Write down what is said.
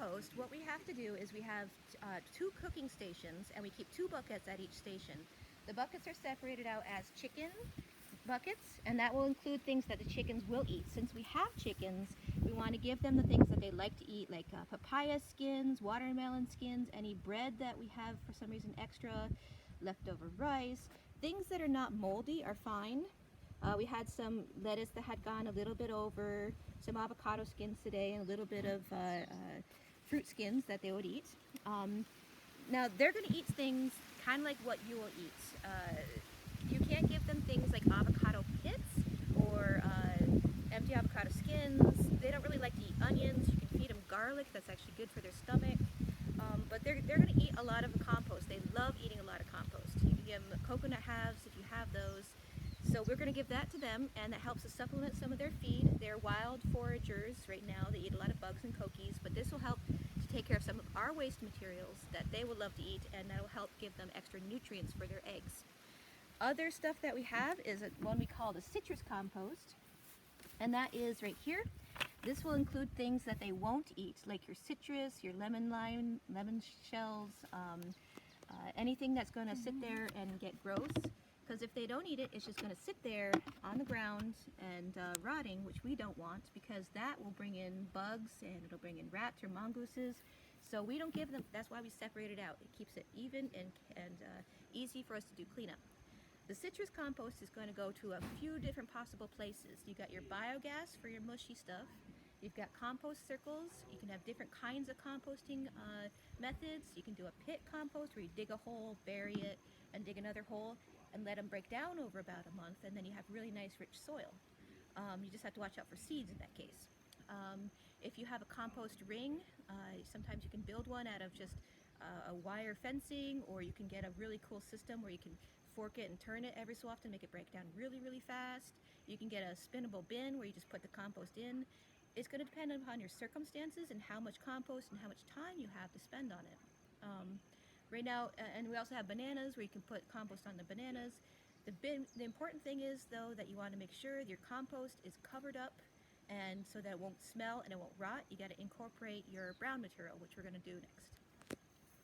compost, what we have to do is we have 2 cooking stations, and we keep 2 buckets at each station. The buckets are separated out as chicken buckets, and that will include things that the chickens will eat. Since we have chickens, we want to give them the things that they like to eat, like papaya skins, watermelon skins, any bread that we have for some reason extra, leftover rice. Things that are not moldy are fine. We had some lettuce that had gone a little bit over, some avocado skins today, and a little bit of fruit skins that they would eat. Now they're going to eat things kind of like what you will eat. You can't give them things like avocado pits or empty avocado skins. They don't really like to eat onions. You can feed them garlic. That's actually good for their stomach. But they're going to eat a lot of compost. They love eating a lot of compost. You can give them coconut halves if you have those. So we're going to give that to them, and that helps to supplement some of their feed. They're wild foragers right now. They eat a lot of bugs and coquis, but this will help to take care of some of our waste materials that they will love to eat, and that will help give them extra nutrients for their eggs. Other stuff that we have is one we call the citrus compost, and that is right here. This will include things that they won't eat, like your citrus, your lemon shells, anything that's going to sit there and get gross. Because if they don't eat it, it's just going to sit there on the ground and rotting, which we don't want, because that will bring in bugs and it'll bring in rats or mongooses. So we don't give them. That's why we separate it out. It keeps it even and easy for us to do cleanup. The citrus compost is going to go to a few different possible places. You got your biogas for your mushy stuff. You've got compost circles. You can have different kinds of composting methods. You can do a pit compost where you dig a hole, bury it, and dig another hole, and let them break down over about a month, and then you have really nice rich soil. You just have to watch out for seeds in that case. If you have a compost ring, sometimes you can build one out of just a wire fencing, or you can get a really cool system where you can fork it and turn it every so often, make it break down really, really fast. You can get a spinnable bin where you just put the compost in. It's going to depend upon your circumstances and how much compost and how much time you have to spend on it. Right now, and we also have bananas where you can put compost on the bananas. The important thing is, though, that you want to make sure your compost is covered up, and so that it won't smell and it won't rot. You got to incorporate your brown material, which we're going to do next.